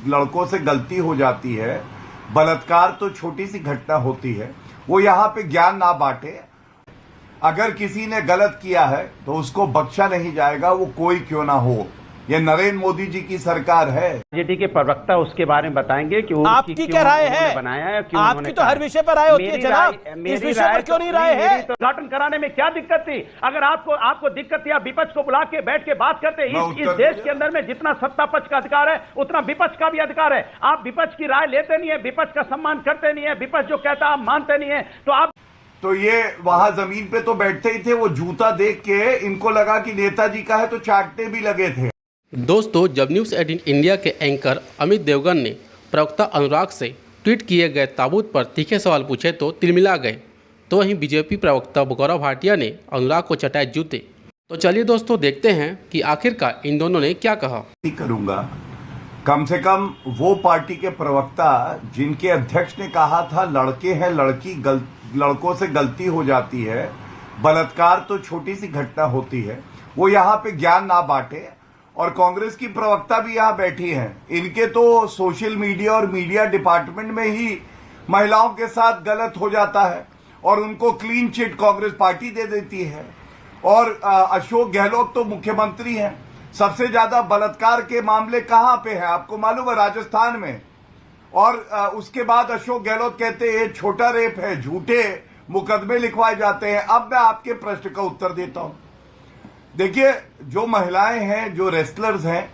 लड़कों से गलती हो जाती है, बलात्कार तो छोटी सी घटना होती है, वो यहाँ पे ज्ञान ना बांटे। अगर किसी ने गलत किया है तो उसको बख्शा नहीं जाएगा, वो कोई क्यों ना हो। ये नरेंद्र मोदी जी की सरकार है। जेडी के प्रवक्ता उसके बारे में बताएंगे कि आपकी क्या राय है? बनाया है, क्यों आपकी तो हर विषय पर राय होती है जनाब, इस विषय पर क्यों नहीं राय है? तो उद्घाटन कराने में क्या दिक्कत थी? अगर आपको दिक्कत थी, आप विपक्ष को बुला के बैठ के बात करते। इस देश के अंदर में जितना सत्ता पक्ष का अधिकार है उतना विपक्ष का भी अधिकार है। आप विपक्ष की राय लेते नहीं है, विपक्ष का सम्मान करते नहीं है, विपक्ष जो कहता है आप मानते नहीं है, तो ये वहां जमीन पे तो बैठते ही थे। वो जूता देख के इनको लगा कि नेताजी का है तो चाटने भी लगे थे। दोस्तों, जब न्यूज़ 18 इंडिया के एंकर अमित देवगन ने प्रवक्ता अनुराग से ट्वीट किए गए ताबूत पर तीखे सवाल पूछे तो तिलमिला गए, तो वहीं बीजेपी प्रवक्ता गौरव भाटिया ने अनुराग को चटाए जूते। तो चलिए दोस्तों, देखते हैं कि आखिरकार इन दोनों ने क्या कहा। करूंगा कम से कम वो पार्टी के प्रवक्ता जिनके अध्यक्ष ने कहा था लड़के हैं लड़कों से गलती हो जाती है, बलात्कार तो छोटी सी घटना होती है, वो यहाँ पे ज्ञान ना बांटे। और कांग्रेस की प्रवक्ता भी यहाँ बैठी हैं, इनके तो सोशल मीडिया और मीडिया डिपार्टमेंट में ही महिलाओं के साथ गलत हो जाता है और उनको क्लीन चिट कांग्रेस पार्टी दे देती है। और अशोक गहलोत तो मुख्यमंत्री हैं, सबसे ज्यादा बलात्कार के मामले कहां पे हैं आपको मालूम है? राजस्थान में। और उसके बाद अशोक गहलोत कहते हैं छोटा रेप है, झूठे मुकदमे लिखवाए जाते हैं। अब मैं आपके प्रश्न का उत्तर देता हूं। देखिए, जो महिलाएं हैं, जो रेसलर्स हैं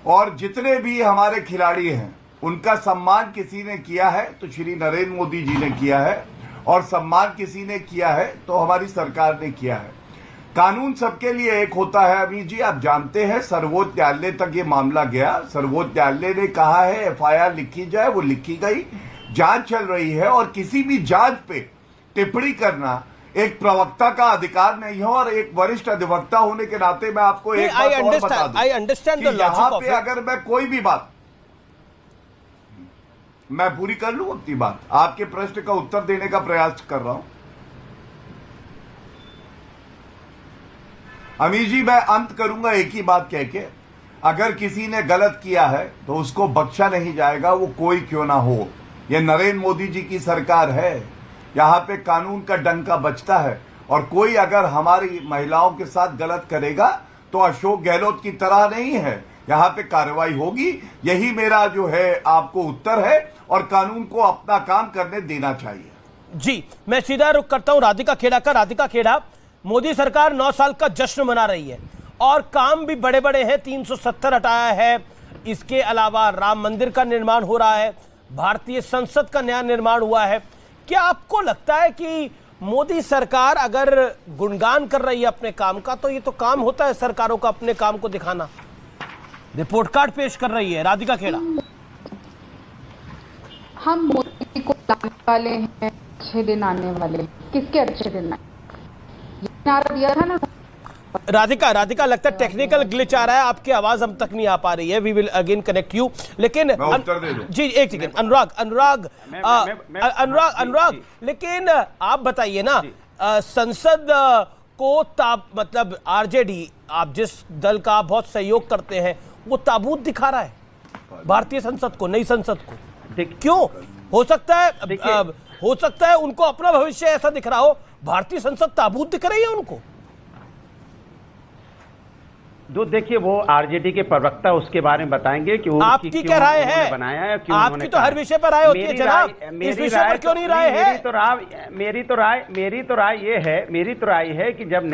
और जितने भी हमारे खिलाड़ी हैं, उनका सम्मान किसी ने किया है तो श्री नरेंद्र मोदी जी ने किया है, और सम्मान किसी ने किया है तो हमारी सरकार ने किया है। कानून सबके लिए एक होता है। अभी जी आप जानते हैं सर्वोच्च न्यायालय तक ये मामला गया। सर्वोच्च न्यायालय ने कहा है एफआईआर लिखी जाए, वो लिखी गई, जांच चल रही है। और किसी भी जांच पे टिप्पणी करना एक प्रवक्ता का अधिकार नहीं है। और एक वरिष्ठ अधिवक्ता होने के नाते मैं आपको एक बात और बता दूं कि यहाँ पे अगर मैं कोई भी बात मैं पूरी कर लूं अपनी बात, आपके प्रश्न का उत्तर देने का प्रयास कर रहा हूं। अमीर जी, मैं अंत करूंगा एक ही बात कह के, अगर किसी ने गलत किया है तो उसको बख्शा नहीं जाएगा, वो कोई क्यों ना हो। ये नरेंद्र मोदी जी की सरकार है, यहाँ पे कानून का डंका बजता है। और कोई अगर हमारी महिलाओं के साथ गलत करेगा तो अशोक गहलोत की तरह नहीं है, यहाँ पे कार्रवाई होगी। यही मेरा जो है आपको उत्तर है, और कानून को अपना काम करने देना चाहिए। जी, मैं सीधा रुख करता हूं राधिका खेड़ा का। राधिका खेड़ा, मोदी सरकार 9 साल का जश्न मना रही है और काम भी बड़े बड़े हैं। 370 हटाया है, इसके अलावा राम मंदिर का निर्माण हो रहा है, भारतीय संसद का नया निर्माण हुआ है। क्या आपको लगता है कि मोदी सरकार अगर गुणगान कर रही है अपने काम का, तो ये तो काम होता है सरकारों का अपने काम को दिखाना, रिपोर्ट कार्ड पेश कर रही है? राधिका खेड़ा, हम मोदी को लाने वाले हैं, अच्छे दिन आने वाले, किसके अच्छे दिन आए? नारा दिया था ना। राधिका लगता है टेक्निकल ग्लिच आ रहा है, आपकी आवाज हम तक नहीं आ पा रही है। We will again connect you. लेकिन जी एक सेकंड, अनुराग, लेकिन आप बताइए ना, संसद को मतलब आरजेडी, आप जिस दल का आप बहुत सहयोग करते हैं, वो ताबूत दिखा रहा है भारतीय संसद को, नई संसद को। क्यों? हो सकता है उनको अपना भविष्य ऐसा दिख रहा हो, भारतीय संसद ताबूत दिख रही है उनको। जो देखिए, वो आरजेडी के प्रवक्ता उसके बारे में बताएंगे कि आपकी क्या राय है? बनाया है, क्यों आपकी तो हर विषय पर राय होती है जनाब, इस विषय पर क्यों नहीं राय है? मेरी तो राय है कि जब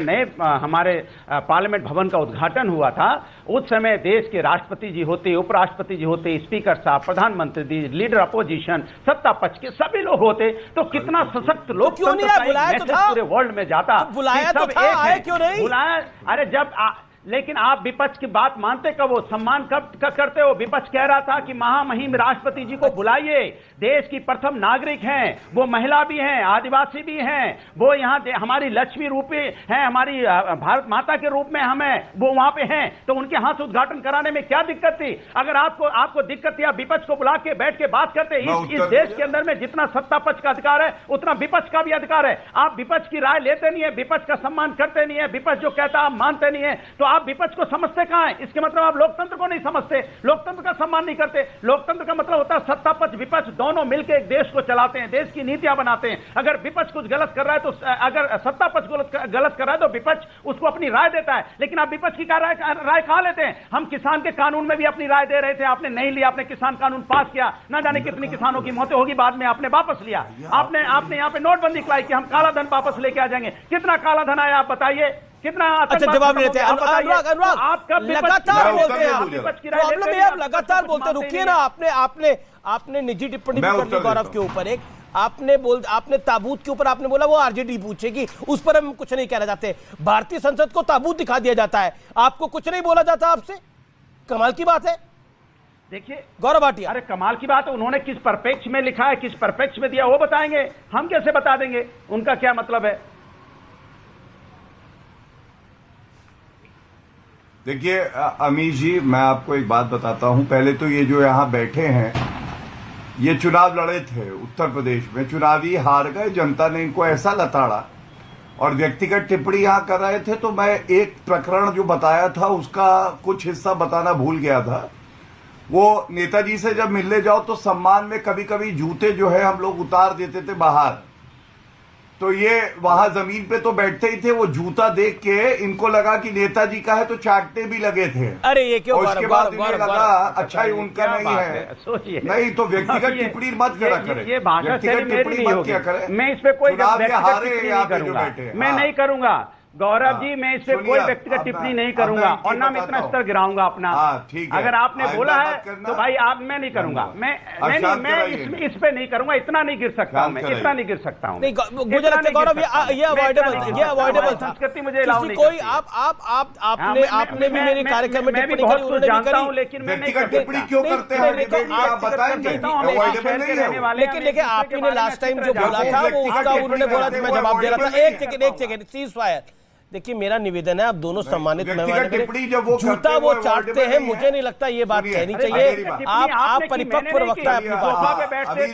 नए हमारे पार्लियामेंट भवन का उद्घाटन हुआ था, उस समय देश के राष्ट्रपति जी होते, उपराष्ट्रपति जी होते, स्पीकर साहब, प्रधानमंत्री जी, लीडर अपोजिशन, सत्ता पक्ष के सभी लोग होते, तो कितना सशक्त लोकतंत्र पूरे वर्ल्ड में जाता। बुलाया तो था, आए क्यों नहीं? बुलाया, अरे लेकिन आप विपक्ष की बात मानते कब हो, सम्मान कब करते हो? विपक्ष कह रहा था कि महामहिम राष्ट्रपति जी को बुलाइए, देश की प्रथम नागरिक हैं, वो महिला भी हैं, आदिवासी भी हैं, वो यहाँ हमारी लक्ष्मी रूपी हैं, हमारी भारत माता के रूप में हमें वो वहां पे हैं, तो उनके हाथ से उद्घाटन कराने में क्या दिक्कत थी? अगर आपको दिक्कत थी, आप विपक्ष को बुला के बैठ के बात करते। इस देश के अंदर में जितना सत्ता पक्ष का अधिकार है उतना विपक्ष का भी अधिकार है। आप विपक्ष की राय लेते नहीं है, विपक्ष का सम्मान करते नहीं है, विपक्ष जो कहता है आप मानते नहीं है, तो आप आप विपक्ष को समझते कहां हैं? इसके मतलब आप लोकतंत्र को नहीं समझते, लोकतंत्र का सम्मान नहीं करते। लोकतंत्र का मतलब होता है सत्ता पक्ष विपक्ष दोनों मिलकर एक देश को चलाते हैं, देश की नीतियां बनाते हैं। अगर विपक्ष कुछ गलत कर रहा है तो अगर सत्ता पक्ष गलत कर रहा है तो विपक्ष उसको अपनी राय देता है। लेकिन आप विपक्ष की राय कहां लेते हैं? हम किसान के कानून में भी अपनी राय दे रहे थे, आपने नहीं लिया, आपने किसान कानून पास किया, ना जाने कितनी किसानों की मौतें होगी, बाद में आपने वापस लिया। आपने यहाँ पे नोटबंदी कराई कि हम काला धन वापस लेके आ जाएंगे। कितना काला धन आया आप बताइए, कितना? अच्छा, जवाब नहीं देते। अनुराग लगातार बोलते हैं, आप लगातार बोलते, रुकिए ना। आपने निजी टिप्पणी भी कर दी गौरव के ऊपर। एक आपने ताबूत के ऊपर आपने बोला वो आरजेडी पूछेगी, उस पर हम कुछ नहीं कहना चाहते। भारतीय संसद को ताबूत दिखा दिया जाता है, आपको कुछ नहीं बोला जाता आपसे? कमाल की बात है। देखिए गौरव भाटिया, अरे कमाल की बात है, उन्होंने किस परिप्रेक्ष में लिखा है, किस परिप्रेक्ष में दिया, वो बताएंगे, हम कैसे बता देंगे? उनका क्या मतलब है? देखिए अमीश जी, मैं आपको एक बात बताता हूं। पहले तो ये जो यहां बैठे हैं, ये चुनाव लड़े थे उत्तर प्रदेश में, चुनावी हार गए, जनता ने इनको ऐसा लताड़ा और व्यक्तिगत टिप्पणी यहां कर रहे थे। तो मैं एक प्रकरण जो बताया था उसका कुछ हिस्सा बताना भूल गया था। वो नेताजी से जब मिलने जाओ तो सम्मान में कभी कभी जूते जो है हम लोग उतार देते थे बाहर, तो ये वहां जमीन पे तो बैठते ही थे, वो जूता देख के इनको लगा कि नेताजी का है तो चाटने भी लगे थे। अरे ये क्यों? उसके बाद इन्हें लगा अच्छा ही उनका नहीं है। सोचिए, नहीं तो व्यक्तिगत टिप्पणी मत करा करें, ये भाषा शैली मेरी नहीं होगी। मैं इस पे कोई व्यक्तिगत टिप्पणी नहीं करूंगा, मैं नहीं करूंगा गौरव जी, मैं इस पे कोई व्यक्तिगत टिप्पणी नहीं करूंगा और ना मैं इतना स्तर गिराऊंगा अपना। अगर आपने बोला है तो भाई आप, मैं नहीं करूंगा, मैं इस पे नहीं करूंगा, इतना नहीं गिर सकता हूं, मैं इतना नहीं गिर सकता हूं। मुझे लगता है गौरव ये अवॉइडेबल था। संस्कृति मुझे अलाउ नहीं कोई आपने भी मेरे कार्यक्रम में टिप्पणी करी, उन्होंने भी करी, लेकिन मैं नहीं व्यक्तिगत टिप्पणी क्यों करते हैं आप बताएंगे? अवॉइडेबल नहीं है। लेकिन आप ही ने लास्ट टाइम जो बोला था वो उसका उन्होंने बोला था, मैं जवाब दे रहा था। एक सेकंड सीज फायर। देखिए मेरा निवेदन है, आप दोनों सम्मानित मेहमान करें। जूता वो चाटते हैं, मुझे नहीं लगता ये बात कहनी चाहिए। आप परिपक्व वक्ता है अपनी बात,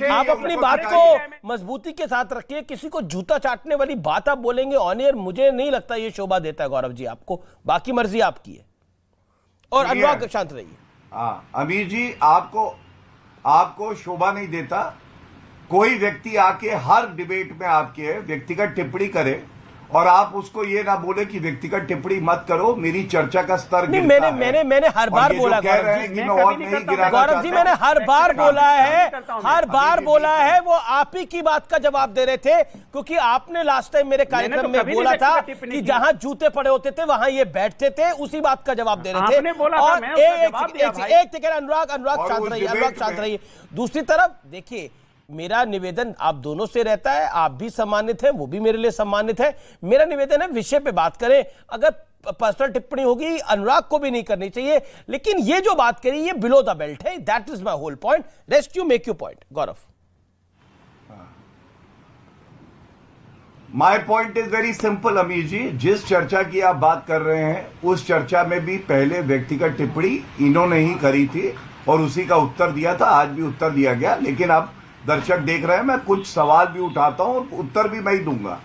आप अपनी बात को मजबूती के साथ रखिए। किसी को जूता चाटने वाली बात आप बोलेंगे ऑन एयर, मुझे नहीं लगता ये शोभा देता है गौरव जी आपको। बाकी मर्जी आपकी है। और अनुराग शांत रहिए। अमीर जी, आपको शोभा नहीं देता। कोई व्यक्ति आके हर डिबेट में आपके व्यक्तिगत टिप्पणी करे और आप उसको ये ना बोले कि व्यक्तिगत टिप्पणी मत करो, मेरी चर्चा का स्तर गिरता है। मैंने हर बार बोला गौरव जी, मैंने हर बार बोला है, वो आप ही की बात का जवाब दे रहे थे, क्योंकि आपने लास्ट टाइम मेरे कार्यक्रम में बोला था कि जहां जूते पड़े होते थे वहां ये बैठते थे, उसी बात का जवाब दे रहे थे। और एक सेकंड अनुराग शांत रहिए। दूसरी तरफ देखिए, मेरा निवेदन आप दोनों से रहता है, आप भी सम्मानित हैं, वो भी मेरे लिए सम्मानित है। मेरा निवेदन है विषय पे बात करें। अगर पर्सनल टिप्पणी होगी अनुराग को भी नहीं करनी चाहिए, लेकिन ये जो बात करी ये बिलो द बेल्ट है। That is my whole point. Rest you make your point Gaurav. My point is very simple Amir ji. जिस चर्चा की आप बात कर रहे हैं उस चर्चा में भी पहले व्यक्तिगत टिप्पणी इन्होंने ही करी थी और उसी का उत्तर दिया था, आज भी उत्तर दिया गया। लेकिन अब दर्शक देख रहे हैं, मैं कुछ सवाल भी उठाता हूं और उत्तर भी मैं ही दूंगा।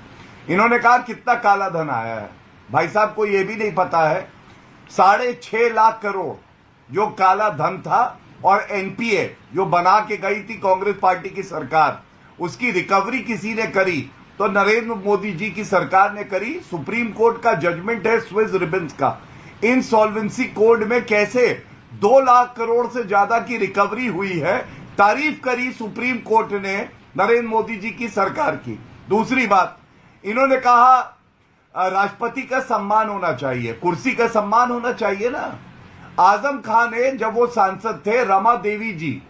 इन्होंने कहा कितना काला धन आया है। भाई साहब को यह भी नहीं पता है 6.5 लाख करोड़ जो काला धन था और एनपीए जो बना के गई थी कांग्रेस पार्टी की सरकार, उसकी रिकवरी किसी ने करी तो नरेंद्र मोदी जी की सरकार ने करी। सुप्रीम कोर्ट का जजमेंट है स्विस रिबन्स का, इंसॉल्वेंसी कोड में कैसे 2 लाख करोड़ से ज्यादा की रिकवरी हुई है। तारीफ करी सुप्रीम कोर्ट ने नरेंद्र मोदी जी की सरकार की। दूसरी बात, इन्होंने कहा राष्ट्रपति का सम्मान होना चाहिए, कुर्सी का सम्मान होना चाहिए ना। आजम खान ने जब वो सांसद थे, रमा देवी जी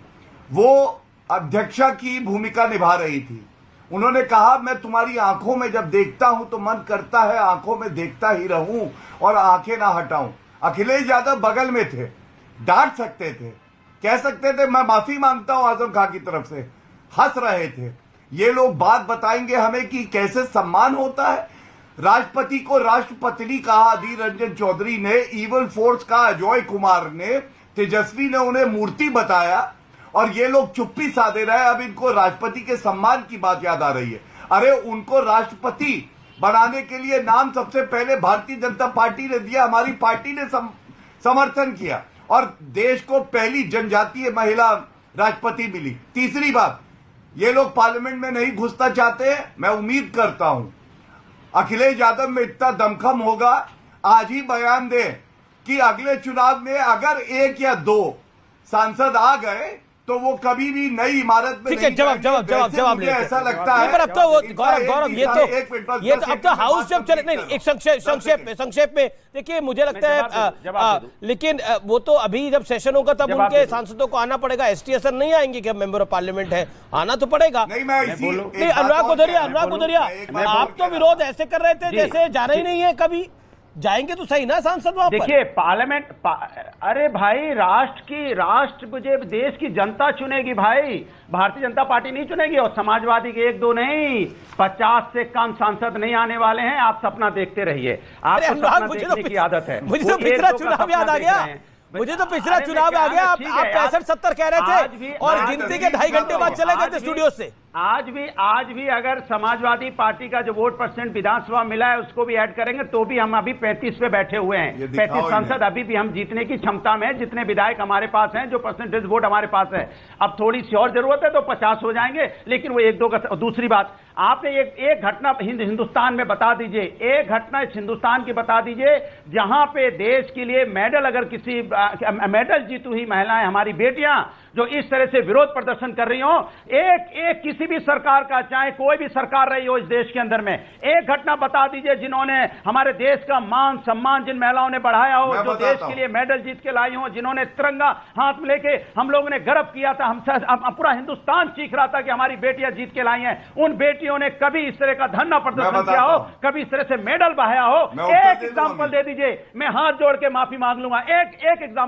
वो अध्यक्षा की भूमिका निभा रही थी, उन्होंने कहा मैं तुम्हारी आंखों में जब देखता हूं तो मन करता है आंखों में देखता ही रहूं और आंखें ना हटाऊं। अखिलेश यादव बगल में थे, डांट सकते थे, कह सकते थे मैं माफी मांगता हूं आजम खान की तरफ से, हंस रहे थे। ये लोग बात बताएंगे हमें कि कैसे सम्मान होता है। राष्ट्रपति को राष्ट्रपति कहा अधीर रंजन चौधरी ने, इवल फोर्स का अजय कुमार ने, तेजस्वी ने उन्हें मूर्ति बताया और ये लोग चुप्पी साधे रहे। अब इनको राष्ट्रपति के सम्मान की बात याद आ रही है। अरे उनको राष्ट्रपति बनाने के लिए नाम सबसे पहले भारतीय जनता पार्टी ने दिया, हमारी पार्टी ने समर्थन किया और देश को पहली जनजातीय महिला राष्ट्रपति मिली। तीसरी बात, ये लोग पार्लियामेंट में नहीं घुसना चाहते। मैं उम्मीद करता हूं अखिलेश यादव में इतना दमखम होगा, आज ही बयान दे कि अगले चुनाव में अगर 1 या 2 सांसद आ गए तो वो कभी भी नई इमारत में ठीक है, जवाब मुझे ऐसा लगता है। पर अब तो वो गौरव ये तो अब तो हाउस जब चले नहीं, एक संक्षेप में देखिए, मुझे लगता है लेकिन वो तो अभी जब सेशन होगा तब उनके सांसदों को आना पड़ेगा। एसटीएसर नहीं आएंगे क्या, मेंबर ऑफ पार्लियामेंट है, आना तो पड़ेगा। नहीं, अनुराग गुदरिया आप तो विरोध ऐसे कर रहे थे जैसे जाना ही नहीं है, कभी जाएंगे तो सही ना सांसद वहां पर। देखिए पार्लियामेंट अरे भाई, राष्ट्र मुझे देश की जनता चुनेगी भाई, भारतीय जनता पार्टी नहीं चुनेगी। और समाजवादी के 1-2 नहीं, 50 से कम सांसद नहीं आने वाले हैं। आप सपना देखते रहिए, आपको सपना देखने की आदत है। मुझे तो पिछला चुनाव याद आ गया, मुझे तो पिछला चुनाव आ गया। आप 65-70 कह रहे थे और गिनती के 2.5 घंटे बाद चले गए थे स्टूडियो से। आज भी अगर समाजवादी पार्टी का जो वोट परसेंट विधानसभा मिला है उसको भी ऐड करेंगे तो भी हम अभी 35 पे बैठे हुए हैं। 35 सांसद अभी भी हम जीतने की क्षमता में, जितने विधायक हमारे पास हैं, जो परसेंटेज वोट हमारे पास है। अब थोड़ी सी और जरूरत है तो 50 हो जाएंगे, लेकिन वो 1-2 का। दूसरी बात, आपने एक घटना हिंदुस्तान में बता दीजिए, एक घटना इस हिंदुस्तान की बता दीजिए जहां पे देश के लिए मेडल, अगर किसी मेडल जीती हुई महिलाएं, हमारी बेटियां जो इस तरह से विरोध प्रदर्शन कर रही हो, एक किसी भी सरकार का, चाहे कोई भी सरकार रही हो इस देश के अंदर में, एक घटना बता दीजिए जिन्होंने हमारे देश का मान सम्मान, जिन महिलाओं ने बढ़ाया हो, जो देश के लिए मेडल जीत के लाई हो, जिन्होंने तिरंगा हाथ में लेके हम लोगों ने गर्व किया था, हम पूरा हिंदुस्तान चीख रहा था कि हमारी बेटियां जीत के लाई हैं। उन बेटियों ने कभी इस तरह का धरना प्रदर्शन किया हो, कभी इस तरह से मेडल बहाया हो? एक एग्जाम्पल दे दीजिए, मैं हाथ जोड़ के माफी मांग लूंगा। एक एग्जाम्पल